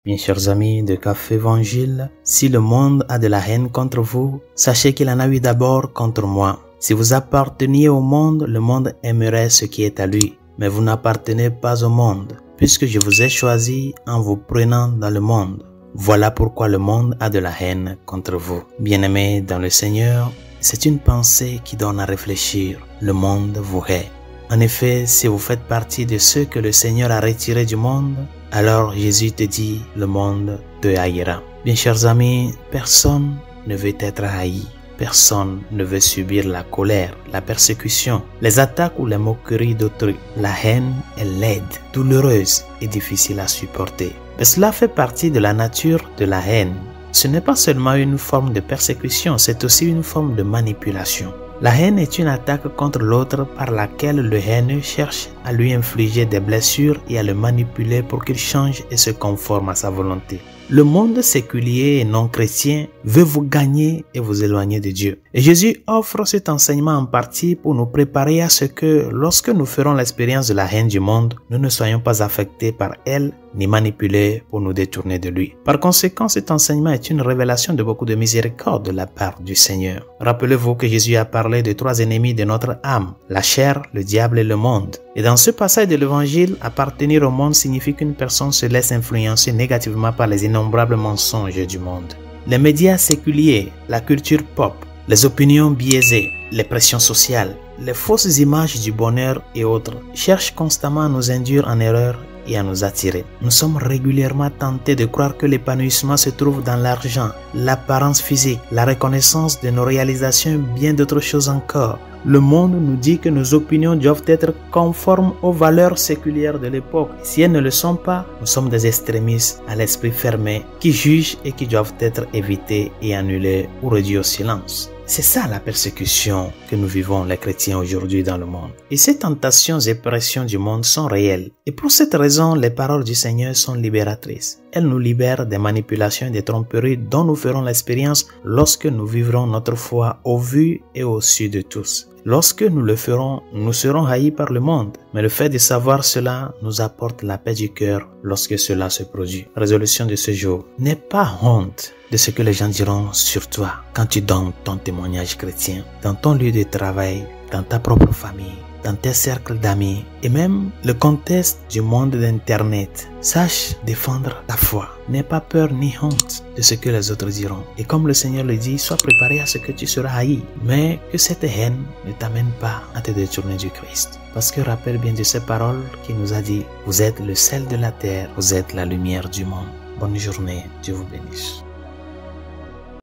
Bien chers amis de Café Évangile, si le monde a de la haine contre vous, sachez qu'il en a eu d'abord contre moi. Si vous apparteniez au monde aimerait ce qui est à lui. Mais vous n'appartenez pas au monde, puisque je vous ai choisi en vous prenant dans le monde. Voilà pourquoi le monde a de la haine contre vous. Bien-aimés dans le Seigneur, c'est une pensée qui donne à réfléchir. Le monde vous hait. En effet, si vous faites partie de ceux que le Seigneur a retirés du monde, alors Jésus te dit, le monde te haïra. Bien chers amis, personne ne veut être haï. Personne ne veut subir la colère, la persécution, les attaques ou les moqueries d'autrui. La haine est laide, douloureuse et difficile à supporter. Mais cela fait partie de la nature de la haine. Ce n'est pas seulement une forme de persécution, c'est aussi une forme de manipulation. La haine est une attaque contre l'autre par laquelle le haineux cherche à lui infliger des blessures et à le manipuler pour qu'il change et se conforme à sa volonté. Le monde séculier et non chrétien veut vous gagner et vous éloigner de Dieu. Et Jésus offre cet enseignement en partie pour nous préparer à ce que, lorsque nous ferons l'expérience de la haine du monde, nous ne soyons pas affectés par elle ni manipulés pour nous détourner de lui. Par conséquent, cet enseignement est une révélation de beaucoup de miséricorde de la part du Seigneur. Rappelez-vous que Jésus a parlé de 3 ennemis de notre âme, la chair, le diable et le monde. Et dans ce passage de l'Évangile, appartenir au monde signifie qu'une personne se laisse influencer négativement par les innombrables mensonges du monde. Les médias séculiers, la culture pop, les opinions biaisées, les pressions sociales, les fausses images du bonheur et autres cherchent constamment à nous induire en erreur et à nous attirer. Nous sommes régulièrement tentés de croire que l'épanouissement se trouve dans l'argent, l'apparence physique, la reconnaissance de nos réalisations et bien d'autres choses encore. Le monde nous dit que nos opinions doivent être conformes aux valeurs séculières de l'époque. Si elles ne le sont pas, nous sommes des extrémistes à l'esprit fermé qui jugent et qui doivent être évités et annulés ou réduits au silence. C'est ça la persécution que nous vivons les chrétiens aujourd'hui dans le monde. Et ces tentations et pressions du monde sont réelles. Et pour cette raison, les paroles du Seigneur sont libératrices. Elles nous libèrent des manipulations et des tromperies dont nous ferons l'expérience lorsque nous vivrons notre foi au vu et au su de tous. Lorsque nous le ferons, nous serons haïs par le monde. Mais le fait de savoir cela nous apporte la paix du cœur lorsque cela se produit. Résolution de ce jour. N'aie pas honte de ce que les gens diront sur toi quand tu donnes ton témoignage chrétien, dans ton lieu de travail, dans ta propre famille, dans tes cercles d'amis et même le contexte du monde d'Internet. Sache défendre ta foi. N'aie pas peur ni honte de ce que les autres diront. Et comme le Seigneur le dit, sois préparé à ce que tu seras haï. Mais que cette haine ne t'amène pas à te détourner du Christ. Parce que rappelle bien de ces paroles qu'il nous a dit, vous êtes le sel de la terre, vous êtes la lumière du monde. Bonne journée, Dieu vous bénisse.